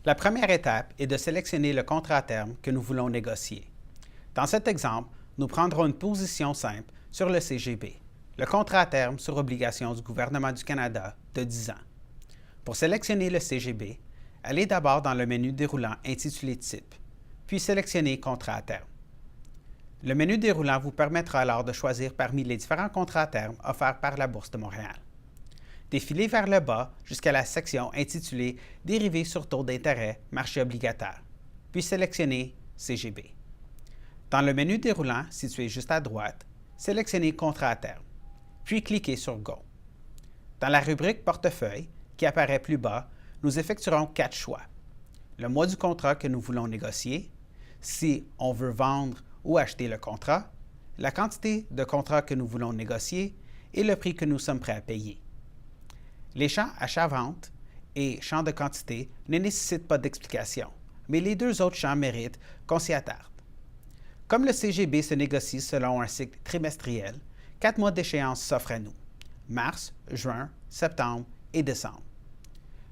La première étape est de sélectionner le contrat à terme que nous voulons négocier. Dans cet exemple, nous prendrons une position simple sur le CGB, le contrat à terme sur obligation du gouvernement du Canada de 10 ans. Pour sélectionner le CGB, allez d'abord dans le menu déroulant intitulé Type, puis sélectionnez Contrat à terme. Le menu déroulant vous permettra alors de choisir parmi les différents contrats à terme offerts par la Bourse de Montréal. Défilez vers le bas jusqu'à la section intitulée Dérivés sur taux d'intérêt, marché obligataire, puis sélectionnez CGB. Dans le menu déroulant situé juste à droite, sélectionnez Contrat à terme, puis cliquez sur Go. Dans la rubrique Portefeuille, qui apparaît plus bas, nous effectuerons 4 choix. Le mois du contrat que nous voulons négocier, si on veut vendre ou acheter le contrat, la quantité de contrat que nous voulons négocier et le prix que nous sommes prêts à payer. Les champs achat-vente et champ de quantité ne nécessitent pas d'explication, mais les deux autres champs méritent qu'on s'y attarde. Comme le CGB se négocie selon un cycle trimestriel, 4 mois d'échéance s'offrent à nous: mars, juin, septembre et décembre.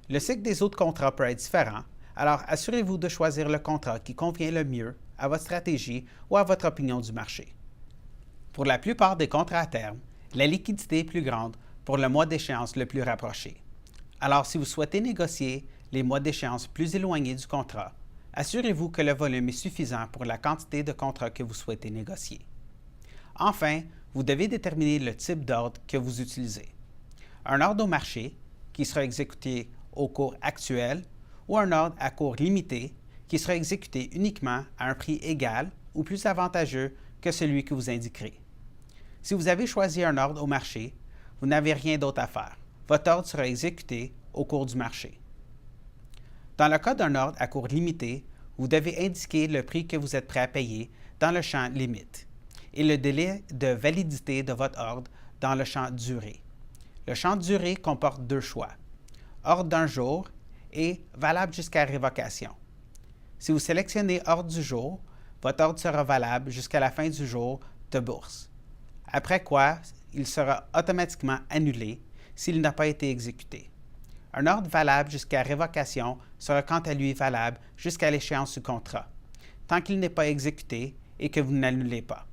Le cycle des autres contrats peut être différent, alors assurez-vous de choisir le contrat qui convient le mieux à votre stratégie ou à votre opinion du marché. Pour la plupart des contrats à terme, la liquidité est plus grande pour le mois d'échéance le plus rapproché. Alors, si vous souhaitez négocier les mois d'échéance plus éloignés du contrat, assurez-vous que le volume est suffisant pour la quantité de contrats que vous souhaitez négocier. Enfin, vous devez déterminer le type d'ordre que vous utilisez. Un ordre au marché, qui sera exécuté au cours actuel, ou un ordre à cours limité, qui sera exécuté uniquement à un prix égal ou plus avantageux que celui que vous indiquerez. Si vous avez choisi un ordre au marché, vous n'avez rien d'autre à faire. Votre ordre sera exécuté au cours du marché. Dans le cas d'un ordre à cours limité, vous devez indiquer le prix que vous êtes prêt à payer dans le champ Limite et le délai de validité de votre ordre dans le champ Durée. Le champ Durée comporte 2 choix: ordre d'un jour et valable jusqu'à révocation. Si vous sélectionnez ordre du jour, votre ordre sera valable jusqu'à la fin du jour de bourse, après quoi il sera automatiquement annulé s'il n'a pas été exécuté. Un ordre valable jusqu'à révocation sera quant à lui valable jusqu'à l'échéance du contrat, tant qu'il n'est pas exécuté et que vous n'annulez pas.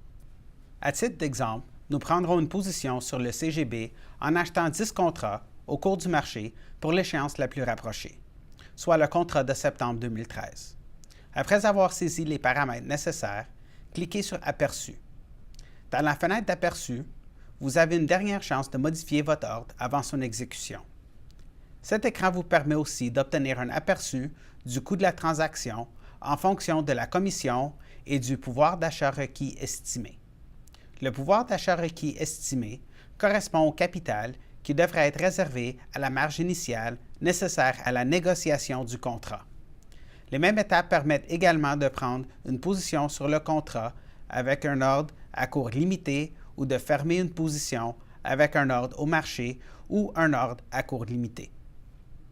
À titre d'exemple, nous prendrons une position sur le CGB en achetant 10 contrats au cours du marché pour l'échéance la plus rapprochée, soit le contrat de septembre 2013. Après avoir saisi les paramètres nécessaires, cliquez sur Aperçu. Dans la fenêtre d'Aperçu, vous avez une dernière chance de modifier votre ordre avant son exécution. Cet écran vous permet aussi d'obtenir un aperçu du coût de la transaction en fonction de la commission et du pouvoir d'achat requis estimé. Le pouvoir d'achat requis estimé correspond au capital qui devrait être réservé à la marge initiale nécessaire à la négociation du contrat. Les mêmes étapes permettent également de prendre une position sur le contrat avec un ordre à cours limité ou de fermer une position avec un ordre au marché ou un ordre à cours limité.